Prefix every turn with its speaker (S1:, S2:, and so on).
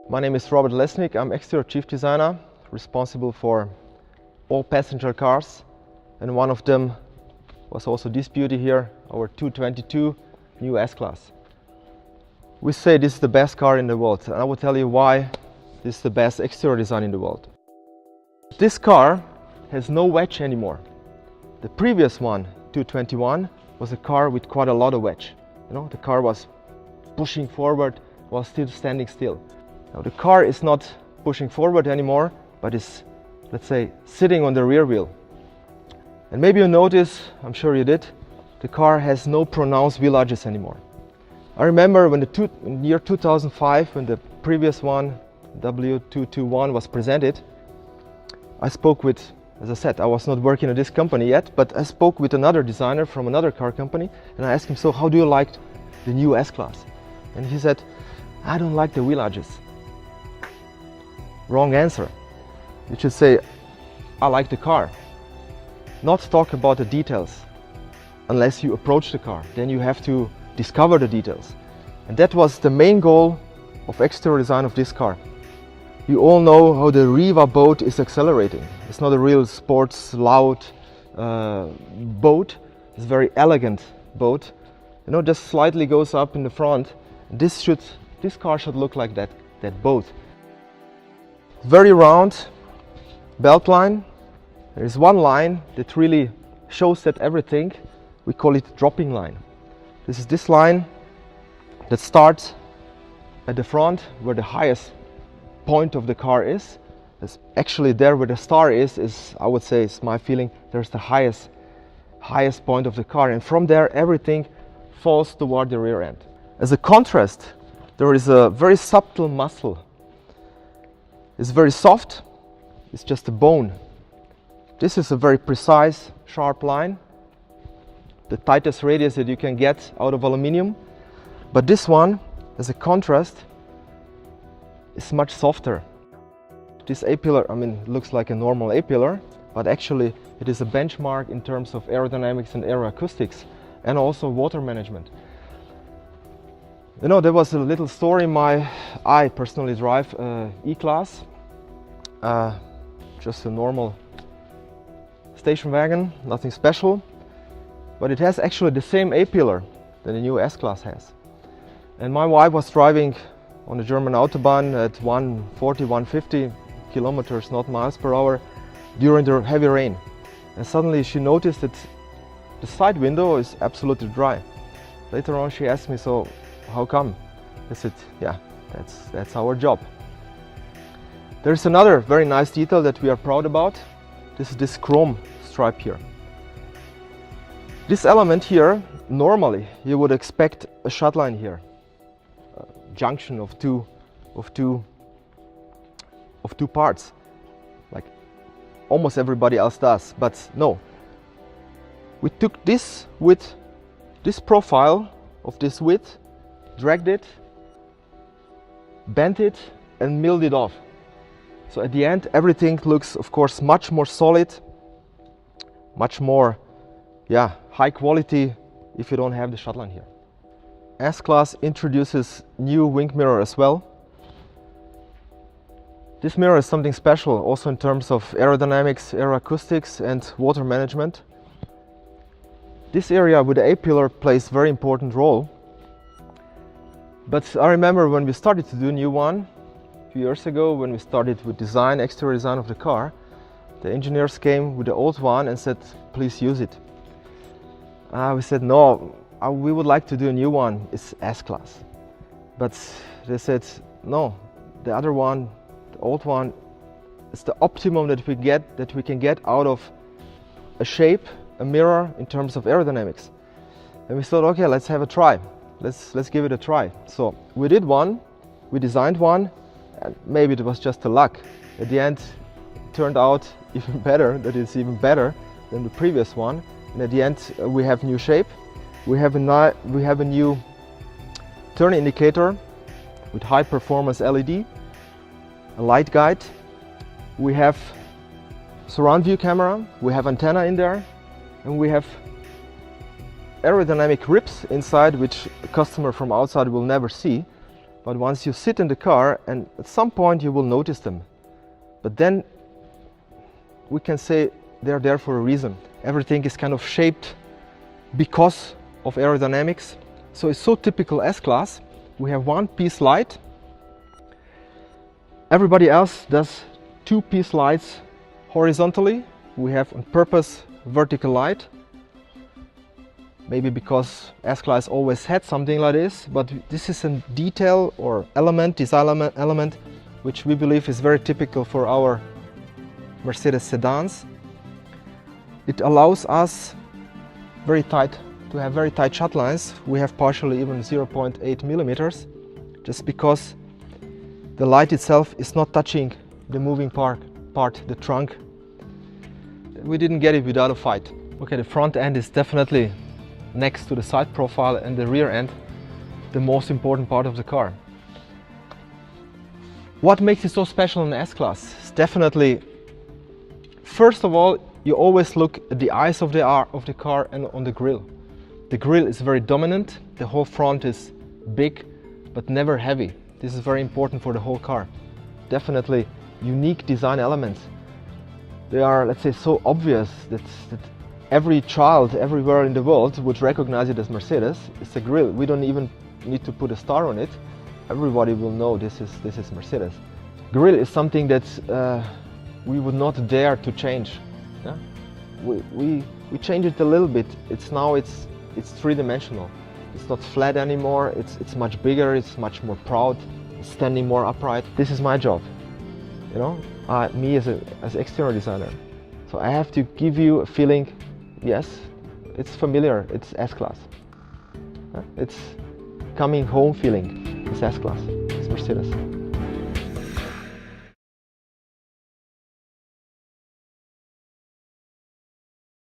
S1: My name is Robert Lesnick. I'm exterior chief designer, responsible for all passenger cars, and one of them was also this beauty here, our 222 new S-Class. We say this is the best car in the world, and I will tell you why this is the best exterior design in the world. This car has no wedge anymore. The previous one, 221, was a car with quite a lot of wedge. You know, the car was pushing forward while still standing still. Now the car is not pushing forward anymore, but is, let's say, sitting on the rear wheel. And maybe you notice, I'm sure you did, the car has no pronounced wheel arches anymore. I remember when in the year 2005, when the previous one, W221, was presented, I spoke with, as I said, I was not working at this company yet, but I spoke with another designer from another car company, and I asked him, so how do you like the new S-Class? And he said, I don't like the wheel arches. Wrong answer. You should say, I like the car. Not talk about the details. Unless you approach the car, then you have to discover the details. And that was the main goal of exterior design of this car. You all know how the Riva boat is accelerating. It's not a real sports, loud boat. It's a very elegant boat. You know, just slightly goes up in the front. This car should look like that boat. Very round belt line. There is one line that really shows that everything. We call it dropping line. This is this line that starts at the front where the highest point of the car is. It's actually there where the star is I would say, it's my feeling, there's the highest point of the car, and from there everything falls toward the rear end. As a contrast, there is a very subtle muscle. It's very soft, it's just a bone. This is a very precise, sharp line, the tightest radius that you can get out of aluminium. But this one, as a contrast, is much softer. This A-pillar, I mean, looks like a normal A-pillar, but actually it is a benchmark in terms of aerodynamics and aeroacoustics, and also water management. You know, there was a little story. I personally drive E-Class, just a normal station wagon, nothing special, but it has actually the same A-pillar that the new S-Class has. And my wife was driving on the German Autobahn at 140, 150 kilometers, not miles per hour, during the heavy rain. And suddenly she noticed that the side window is absolutely dry. Later on she asked me, so how come? I said, yeah, that's our job. There's another very nice detail that we are proud about. This is this chrome stripe here. This element here, normally you would expect a shut line here, a junction of two parts, like almost everybody else does. But no, we took this width, this profile of this width, dragged it, bent it, and milled it off. So at the end, everything looks, of course, much more solid, much more, high quality if you don't have the shut line here. S-Class introduces new wing mirror as well. This mirror is something special also in terms of aerodynamics, aeroacoustics, and water management. This area with the A-pillar plays a very important role. But I remember when we started to do a new one, a few years ago, when we started with exterior design of the car, the engineers came with the old one and said, please use it. We said, no, we would like to do a new one, it's S-Class. But they said, no, the other one, the old one, is the optimum that we can get out of a shape, a mirror in terms of aerodynamics. And we thought, okay, let's have a try. Let's give it a try. So we did one, we designed one, and maybe it was just a luck. At the end, it turned out even better, that it's even better than the previous one. And at the end, we have new shape. We have a new turn indicator with high performance LED, a light guide. We have surround view camera, we have antenna in there, and we have aerodynamic ribs inside, which a customer from outside will never see. But once you sit in the car, and at some point you will notice them. But then we can say they're there for a reason. Everything is kind of shaped because of aerodynamics. So it's so typical S-Class. We have one piece light. Everybody else does two piece lights horizontally. We have on purpose vertical light. Maybe because S-Class always had something like this, but this is a detail or element, design element, which we believe is very typical for our Mercedes sedans. It allows us to have very tight shut lines. We have partially even 0.8 millimeters, just because the light itself is not touching the moving part, the trunk. We didn't get it without a fight. Okay, the front end is definitely next to the side profile, and the rear end the most important part of the car. What makes it so special in S-Class? It's definitely, first of all, you always look at the eyes of the car and on the grille. The grille is very dominant. The whole front is big but never heavy. This is very important for the whole car. Definitely unique design elements. They are, let's say, so obvious that every child everywhere in the world would recognize it as Mercedes. It's a grille. We don't even need to put a star on it. Everybody will know this is Mercedes. Grille is something that we would not dare to change. Yeah? We change it a little bit. It's three-dimensional. It's not flat anymore. It's much bigger. It's much more proud. It's standing more upright. This is my job. You know, me as external designer. So I have to give you a feeling. Yes, it's familiar, it's S-Class. It's coming home feeling, it's S-Class, it's Mercedes.